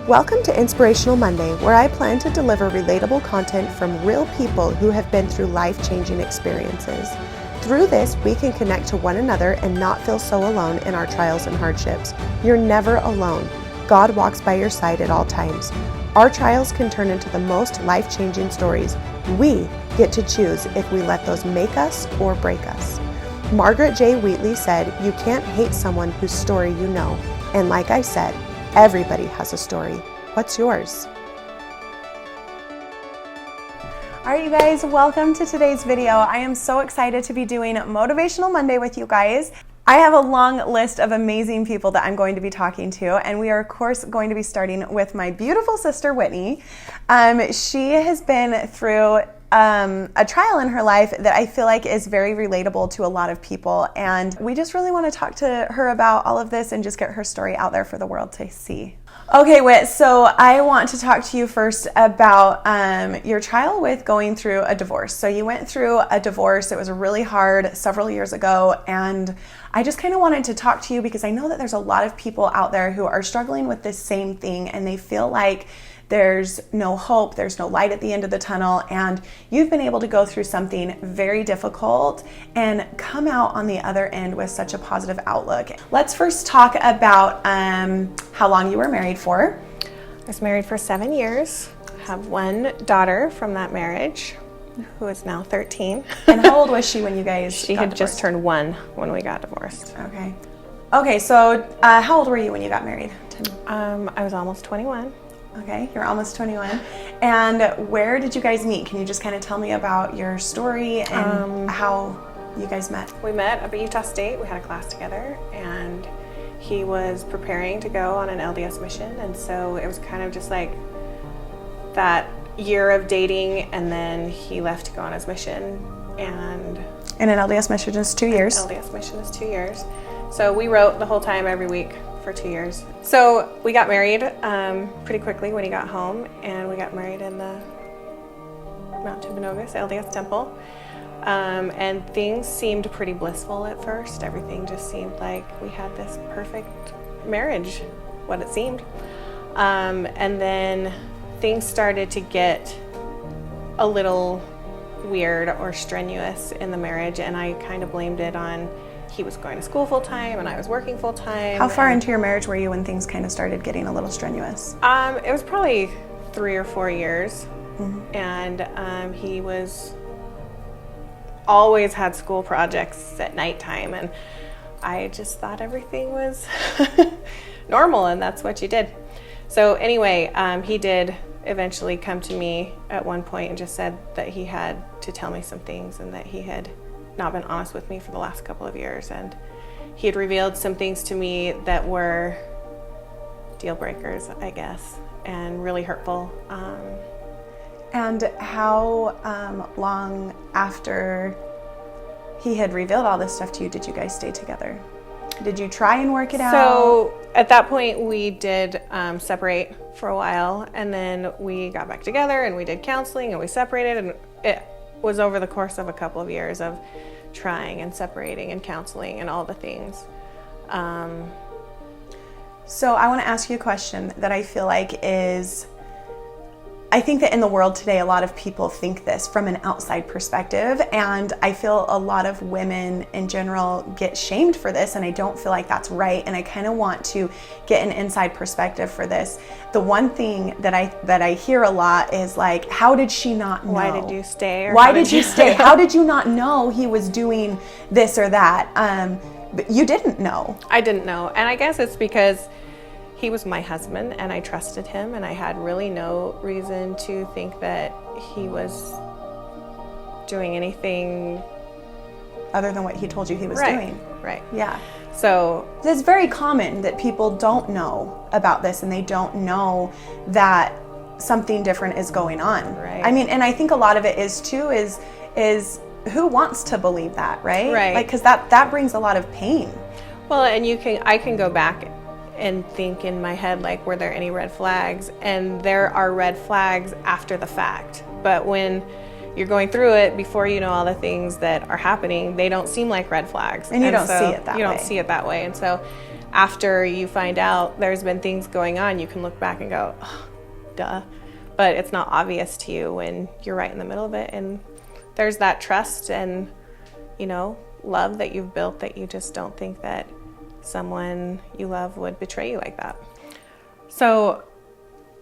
Welcome to Inspirational Monday, where I plan to deliver relatable content from real people who have been through life-changing experiences. Through this, we can connect to one another and not feel so alone in our trials and hardships. You're never alone. God walks by your side at all times. Our trials can turn into the most life-changing stories. We get to choose if we let those make us or break us. Margaret J. Wheatley said, "You can't hate someone whose story you know." And like I said, everybody has a story. What's yours? All right, you guys, welcome to today's video. I am so excited to be doing Motivational Monday with you guys. I have a long list of amazing people that I'm going to be talking to, and we are, of course, going to be starting with my beautiful sister, Whitney. She has been through a trial in her life that I feel like is very relatable to a lot of people, and we just really want to talk to her about all of this and just get her story out there for the world to see. Okay, Whit, so I want to talk to you first about your trial with going through a divorce. So you went through a divorce. It was really hard several years ago, and I just kind of wanted to talk to you because I know that there's a lot of people out there who are struggling with this same thing, and they feel like there's no hope, there's no light at the end of the tunnel, and you've been able to go through something very difficult and come out on the other end with such a positive outlook. Let's first talk about how long you were married for. I was married for 7 years. I have one daughter from that marriage who is now 13. And how old was she when you guys She had just turned 1 when we got divorced. Okay, so how old were you when you got married? I was almost 21. Okay, you're almost 21. And where did you guys meet? Can you just kind of tell me about your story and how you guys met? We met up at Utah State. We had a class together, and he was preparing to go on an LDS mission, and so it was kind of just like that year of dating, and then he left to go on his mission. And an LDS mission is 2 years. An LDS mission is 2 years. So we wrote the whole time every week for 2 years. So we got married pretty quickly when he got home, and we got married in the Mount Timpanogos LDS temple. And things seemed pretty blissful at first. Everything just seemed like we had this perfect marriage, what it seemed. And then things started to get a little weird or strenuous in the marriage, and I kind of blamed it on he was going to school full time and I was working full time. How far into your marriage were you when things kind of started getting a little strenuous? It was probably 3 or 4 years. Mm-hmm. And he was always had school projects at nighttime, and I just thought everything was normal, and that's what you did. So anyway, he did eventually come to me at one point and just said that he had to tell me some things and that he had not been honest with me for the last couple of years, and he had revealed some things to me that were deal breakers, I guess, and really hurtful. And how long after he had revealed all this stuff to you did you guys stay together? Did you try and work it out? So at that point we did separate for a while, and then we got back together and we did counseling and we separated, and it was over the course of a couple of years of trying and separating and counseling and all the things. So I want to ask you a question that I feel like is, I think that in the world today, a lot of people think this from an outside perspective, and I feel a lot of women in general get shamed for this, and I don't feel like that's right, and I kind of want to get an inside perspective for this. The one thing that I hear a lot is like, how did she not know? Why did you stay? Or why did you stay? How did you not know he was doing this or that? But you didn't know. I didn't know, and I guess it's because he was my husband and I trusted him, and I had really no reason to think that he was doing anything other than what he told you he was doing. Right. Yeah. So it's very common that people don't know about this, and they don't know that something different is going on. Right. I mean, and I think a lot of it is too is who wants to believe that, right? Right. Like, because that brings a lot of pain. Well, and I can go back and think in my head, like, were there any red flags? And there are red flags after the fact. But when you're going through it, before you know all the things that are happening, they don't seem like red flags. And you don't see it that way. You don't see it that way. And so after you find out there's been things going on, you can look back and go, oh, duh. But it's not obvious to you when you're right in the middle of it. And there's that trust and, you know, love that you've built that you just don't think that someone you love would betray you like that. So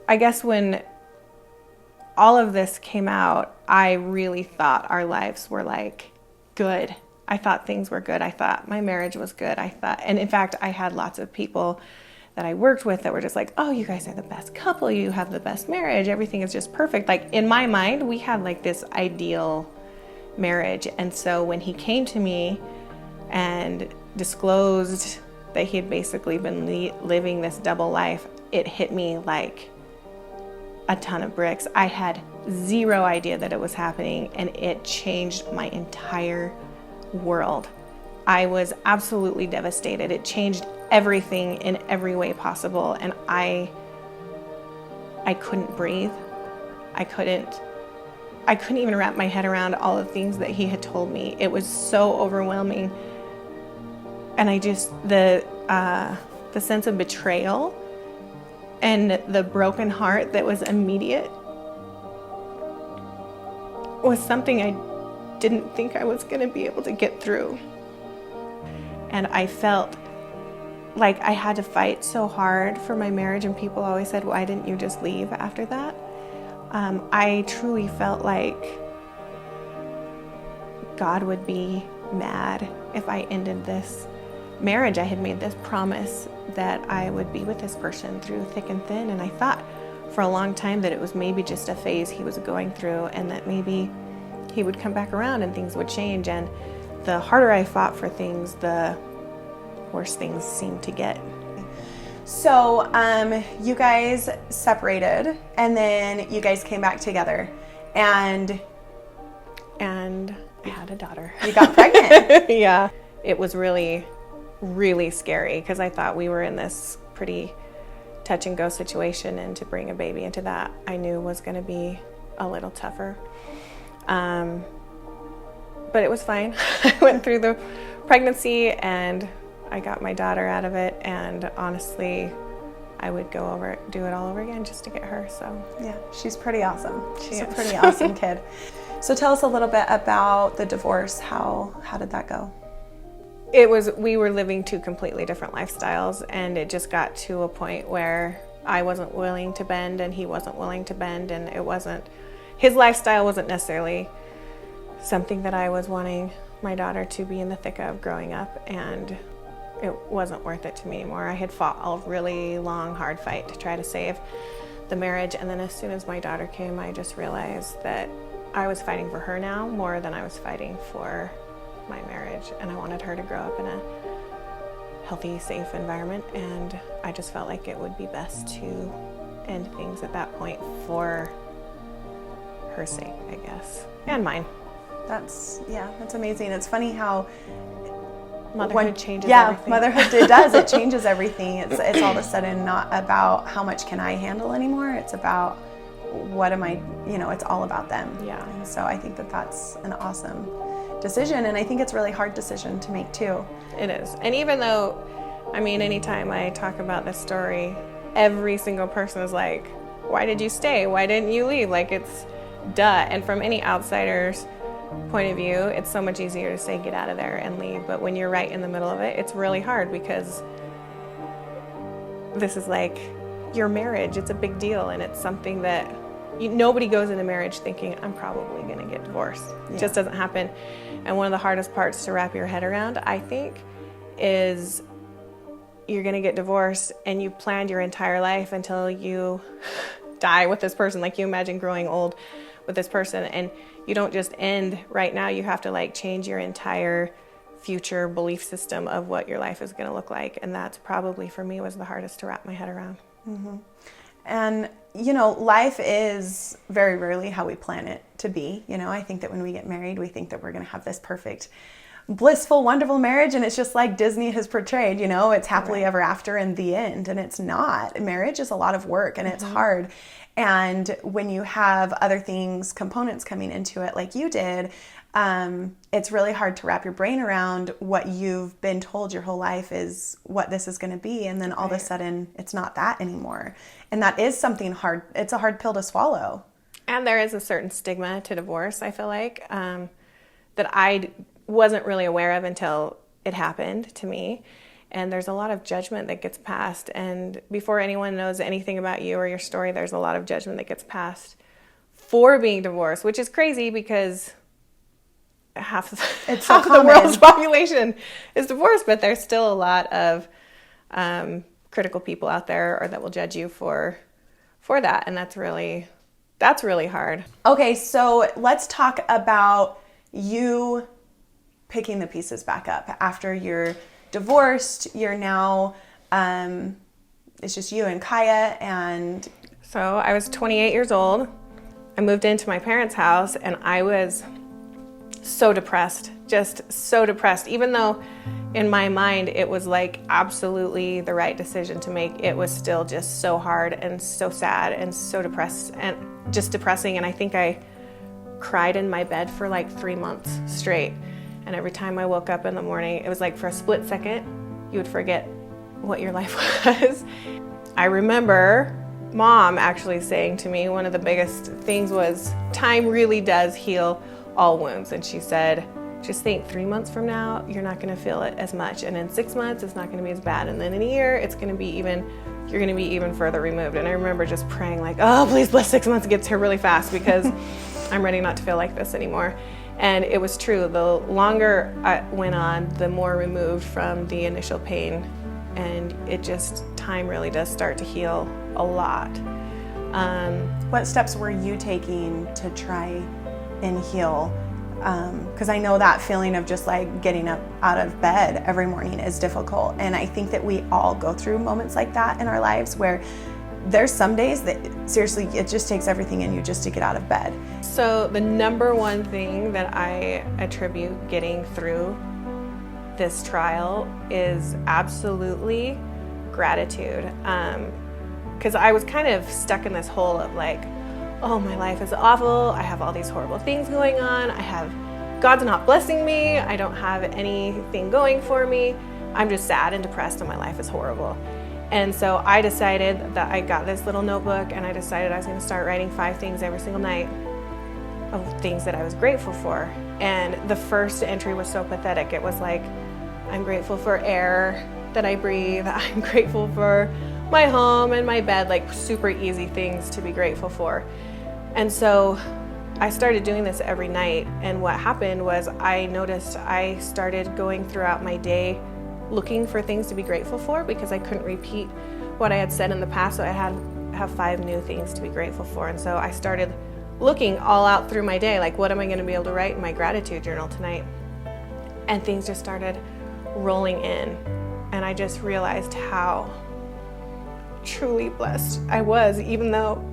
I guess when all of this came out, I really thought our lives were like good. I thought things were good. I thought my marriage was good. And in fact, I had lots of people that I worked with that were just like, oh, you guys are the best couple. You have the best marriage. Everything is just perfect. Like in my mind, we had like this ideal marriage. And so when he came to me and disclosed that he had basically been living this double life, it hit me like a ton of bricks. I had zero idea that it was happening, and it changed my entire world. I was absolutely devastated. It changed everything in every way possible, and I couldn't breathe. I couldn't even wrap my head around all the things that he had told me. It was so overwhelming. And I just, the sense of betrayal and the broken heart that was immediate was something I didn't think I was going to be able to get through. And I felt like I had to fight so hard for my marriage, and people always said, why didn't you just leave after that? I truly felt like God would be mad if I ended this marriage. I had made this promise that I would be with this person through thick and thin, and I thought for a long time that it was maybe just a phase he was going through, and that maybe he would come back around and things would change. And the harder I fought for things, the worse things seemed to get. So you guys separated, and then you guys came back together, and I had a daughter. You got pregnant. Yeah. It was really, really scary because I thought we were in this pretty touch and go situation, and to bring a baby into that I knew was going to be a little tougher. But it was fine. I went through the pregnancy and I got my daughter out of it, and honestly, I would do it all over again just to get her. So yeah, she's pretty awesome. She's a pretty awesome kid. So tell us a little bit about the divorce. How did that go? We were living two completely different lifestyles, and it just got to a point where I wasn't willing to bend and he wasn't willing to bend, and his lifestyle wasn't necessarily something that I was wanting my daughter to be in the thick of growing up, and it wasn't worth it to me anymore. I had fought a really long, hard fight to try to save the marriage, and then as soon as my daughter came, I just realized that I was fighting for her now more than I was fighting for my marriage, and I wanted her to grow up in a healthy, safe environment, and I just felt like it would be best to end things at that point for her sake, I guess, and mine. That's amazing. It's funny how motherhood changes everything. Yeah, motherhood does. It changes everything. It's all of a sudden not about how much can I handle anymore. It's about what am I, it's all about them. Yeah. And so I think that that's an awesome decision, and I think it's a really hard decision to make too. It is. And even though, anytime I talk about this story, every single person is like, why did you stay? Why didn't you leave? Like, it's duh. And from any outsider's point of view, it's so much easier to say get out of there and leave. But when you're right in the middle of it, it's really hard, because this is like your marriage. It's a big deal, and it's something that nobody goes into marriage thinking, I'm probably going to get divorced. It just doesn't happen. And one of the hardest parts to wrap your head around, I think, is you're going to get divorced and you planned your entire life until you die with this person. Like, you imagine growing old with this person, and you don't just end right now. You have to change your entire future belief system of what your life is going to look like. And that's probably, for me, was the hardest to wrap my head around. Mm-hmm. And, life is very rarely how we plan it to be. I think that when we get married, we think that we're going to have this perfect blissful, wonderful marriage, and it's just like Disney has portrayed, it's happily ever after in the end, and it's not. Marriage is a lot of work, and it's hard. And when you have other things, components coming into it like you did, it's really hard to wrap your brain around what you've been told your whole life is what this is going to be. And then all of a sudden it's not that anymore. And that is something hard. It's a hard pill to swallow. And there is a certain stigma to divorce, I feel like, that I wasn't really aware of until it happened to me. And there's a lot of judgment that gets passed. And before anyone knows anything about you or your story, there's a lot of judgment that gets passed for being divorced, which is crazy because half of the world's population is divorced, but there's still a lot of critical people out there or that will judge you for that. And that's really hard. Okay, so let's talk about you picking the pieces back up after you're divorced. You're now, it's just you and Kaya. And so I was 28 years old. I moved into my parents' house and I was so depressed, just so depressed. Even though in my mind it was like absolutely the right decision to make, it was still just so hard and so sad and so depressed and just depressing. And I think I cried in my bed for like 3 months straight. And every time I woke up in the morning, it was like for a split second, you would forget what your life was. I remember Mom actually saying to me, one of the biggest things was, time really does heal all wounds. And she said, just think 3 months from now, you're not gonna feel it as much. And in 6 months, it's not gonna be as bad. And then in a year, you're gonna be even further removed. And I remember just praying like, oh, please bless 6 months gets here really fast because I'm ready not to feel like this anymore. And it was true. The longer I went on, the more removed from the initial pain. And time really does start to heal a lot. What steps were you taking to try and heal? Because I know that feeling of just like getting up out of bed every morning is difficult. And I think that we all go through moments like that in our lives where there's some days that seriously, it just takes everything in you just to get out of bed. So the number one thing that I attribute getting through this trial is absolutely gratitude. Because I was kind of stuck in this hole of like, oh, my life is awful. I have all these horrible things going on. God's not blessing me. I don't have anything going for me. I'm just sad and depressed and my life is horrible. And so I decided that I got this little notebook and I decided I was gonna start writing 5 things every single night of things that I was grateful for. And the first entry was so pathetic. It was like, I'm grateful for air that I breathe. I'm grateful for my home and my bed, like super easy things to be grateful for. And so I started doing this every night. And what happened was I noticed I started going throughout my day looking for things to be grateful for because I couldn't repeat what I had said in the past. So I had to have 5 new things to be grateful for. And so I started looking all out through my day, like what am I gonna be able to write in my gratitude journal tonight? And things just started rolling in. And I just realized how truly blessed I was, even though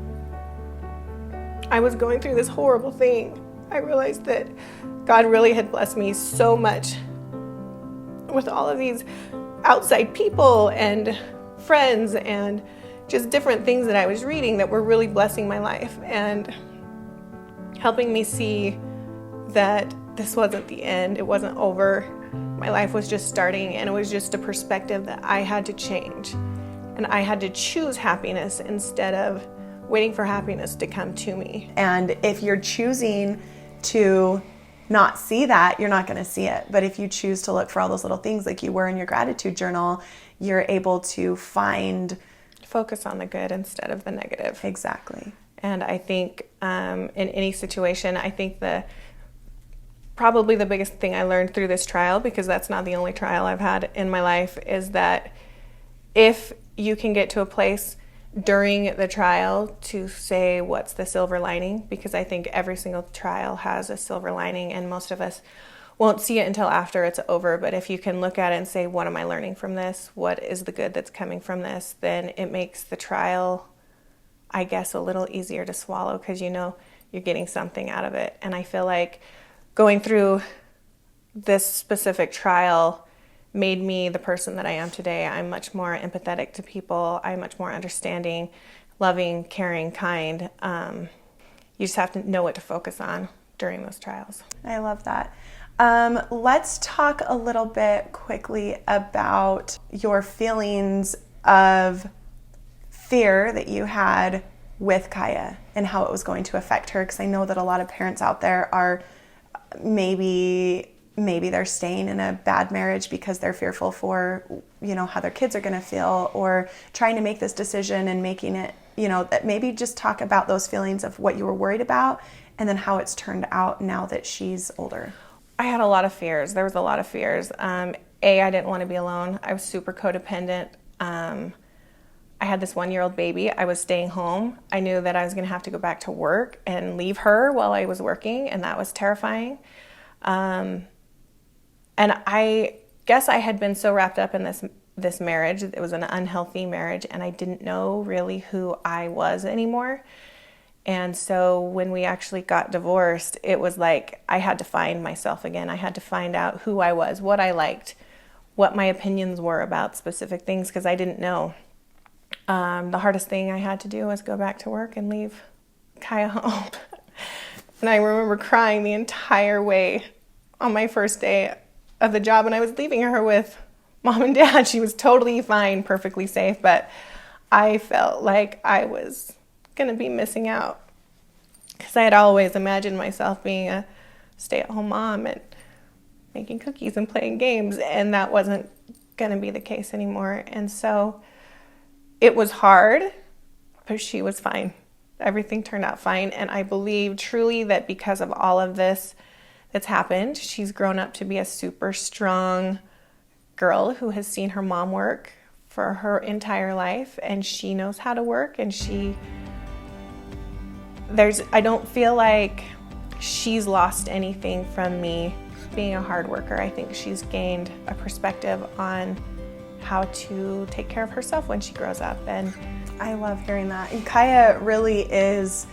I was going through this horrible thing. I realized that God really had blessed me so much with all of these outside people and friends and just different things that I was reading that were really blessing my life and helping me see that this wasn't the end, it wasn't over. My life was just starting, and it was just a perspective that I had to change. And I had to choose happiness instead of waiting for happiness to come to me. And if you're choosing to not see that, you're not going to see it. But if you choose to look for all those little things like you were in your gratitude journal, you're able to focus on the good instead of the negative. Exactly. And I think in any situation, I think probably the biggest thing I learned through this trial, because that's not the only trial I've had in my life, is that if you can get to a place during the trial to say what's the silver lining, because I think every single trial has a silver lining and most of us won't see it until after it's over. But if you can look at it and say, what am I learning from this? What is the good that's coming from this? Then it makes the trial, I guess, a little easier to swallow because you know you're getting something out of it. And I feel like going through this specific trial made me the person that I am today. I'm much more empathetic to people. I'm much more understanding, loving, caring, kind. You just have to know what to focus on during those trials. I love that. Let's talk a little bit quickly about your feelings of fear that you had with Kaya and how it was going to affect her, because I know that a lot of parents out there are maybe they're staying in a bad marriage because they're fearful for, how their kids are going to feel, or trying to make this decision and making it, that maybe just talk about those feelings of what you were worried about and then how it's turned out now that she's older. I had a lot of fears. There was a lot of fears. I didn't want to be alone. I was super codependent. I had this 1-year-old baby. I was staying home. I knew that I was going to have to go back to work and leave her while I was working, and that was terrifying. And I guess I had been so wrapped up in this marriage. It was an unhealthy marriage, and I didn't know really who I was anymore. And so when we actually got divorced, it was like I had to find myself again. I had to find out who I was, what I liked, what my opinions were about specific things, because I didn't know. The hardest thing I had to do was go back to work and leave Kaya home. And I remember crying the entire way on my first day of the job, and I was leaving her with Mom and Dad. She was totally fine, perfectly safe, but I felt like I was going to be missing out, because I had always imagined myself being a stay-at-home mom and making cookies and playing games, and that wasn't going to be the case anymore. And so it was hard, but she was fine. Everything turned out fine, and I believe truly that because of all of this that's happened, she's grown up to be a super strong girl who has seen her mom work for her entire life, and she knows how to work, and I don't feel like she's lost anything from me being a hard worker. I think she's gained a perspective on how to take care of herself when she grows up. And I love hearing that. And Kaya really is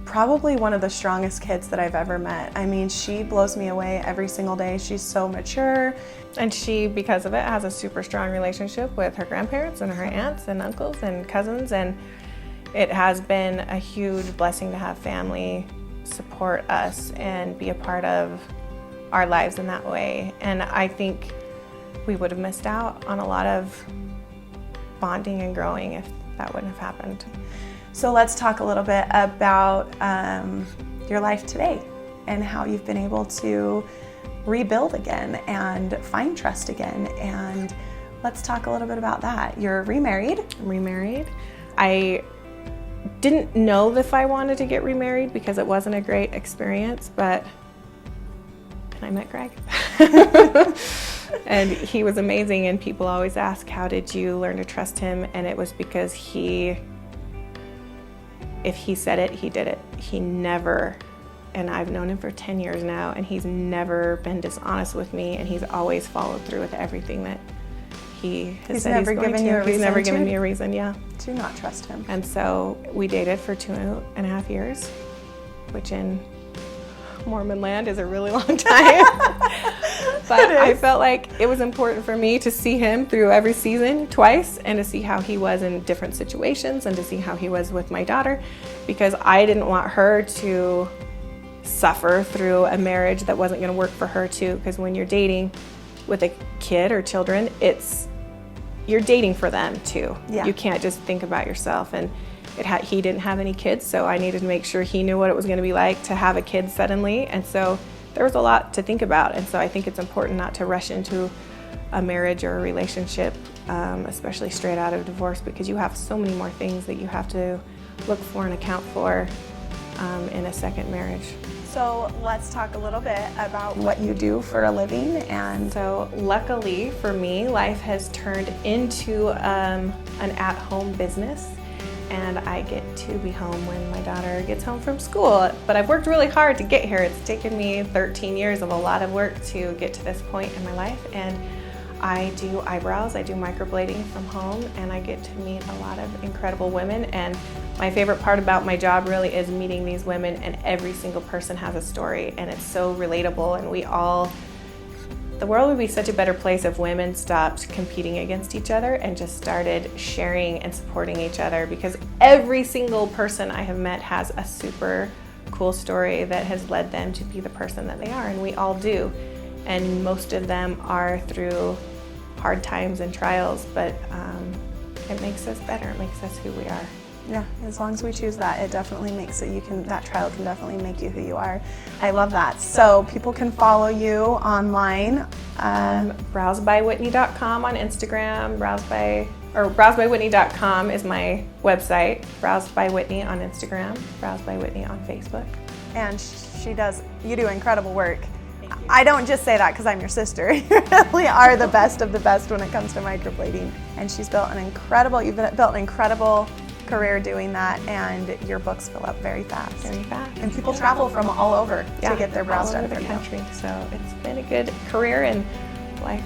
probably one of the strongest kids that I've ever met. I mean, she blows me away every single day. She's so mature. And she, because of it, has a super strong relationship with her grandparents and her aunts and uncles and cousins. And it has been a huge blessing to have family support us and be a part of our lives in that way. And I think we would have missed out on a lot of bonding and growing if that wouldn't have happened. So let's talk a little bit about your life today and how you've been able to rebuild again and find trust again. And let's talk a little bit about that. You're remarried. I'm remarried. I didn't know if I wanted to get remarried because it wasn't a great experience, but I met Greg. And he was amazing, and people always ask, how did you learn to trust him? And it was because if he said it, he did it. He never, and I've known him for 10 years now, and he's never been dishonest with me, and he's always followed through with everything that he has said he's going to. He's never given me a reason, to not trust him. And so we dated for 2.5 years, which in Mormon land is a really long time. But I felt like it was important for me to see him through every season twice, and to see how he was in different situations, and to see how he was with my daughter, because I didn't want her to suffer through a marriage that wasn't going to work for her too. Because when you're dating with a kid or children, you're dating for them too. Yeah. You can't just think about yourself. And he didn't have any kids, so I needed to make sure he knew what it was going to be like to have a kid suddenly. And so there was a lot to think about. And so I think it's important not to rush into a marriage or a relationship, especially straight out of divorce, because you have so many more things that you have to look for and account for in a second marriage. So let's talk a little bit about what you do for a living. And so luckily for me, life has turned into an at-home business, and I get to be home when my daughter gets home from school. But I've worked really hard to get here. It's taken me 13 years of a lot of work to get to this point in my life. And I do eyebrows, I do microblading from home, and I get to meet a lot of incredible women. And my favorite part about my job really is meeting these women, and every single person has a story, and it's so relatable, and we all the world would be such a better place if women stopped competing against each other and just started sharing and supporting each other, because every single person I have met has a super cool story that has led them to be the person that they are, and we all do. And most of them are through hard times and trials, but it makes us better. It makes us who we are. Yeah, as long as we choose that, it definitely makes it, that trial can definitely make you who you are. I love that. So people can follow you online. Browsebywhitney.com on Instagram, browsebywhitney.com is my website, Browsed by Whitney on Instagram, Browsed by Whitney on Facebook. And you do incredible work. I don't just say that because I'm your sister. You really are the best of the best when it comes to microblading. And you've built an incredible career doing that, and your books fill up very fast. Very fast. And people travel from all over to get their brows done all over from the you. country. So it's been a good career, and life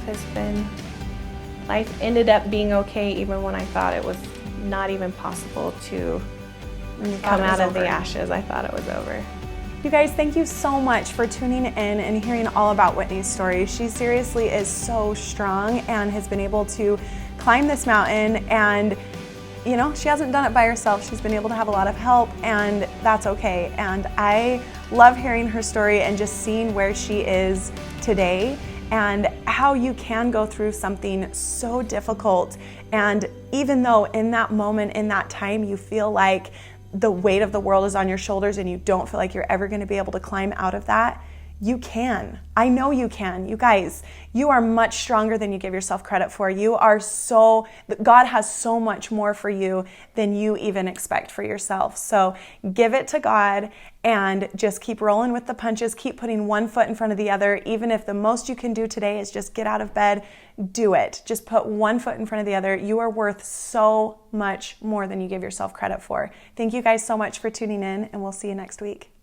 ended up being okay even when I thought it was not even possible to come out of the ashes. I thought it was over. You guys, thank you so much for tuning in and hearing all about Whitney's story. She seriously is so strong and has been able to climb this mountain, and you know, she hasn't done it by herself. She's been able to have a lot of help, and that's okay. And I love hearing her story and just seeing where she is today and how you can go through something so difficult. And even though in that moment, in that time, you feel like the weight of the world is on your shoulders and you don't feel like you're ever going to be able to climb out of that, you can. I know you can. You guys, you are much stronger than you give yourself credit for. God has so much more for you than you even expect for yourself. So give it to God and just keep rolling with the punches. Keep putting one foot in front of the other. Even if the most you can do today is just get out of bed, do it. Just put one foot in front of the other. You are worth so much more than you give yourself credit for. Thank you guys so much for tuning in, and we'll see you next week.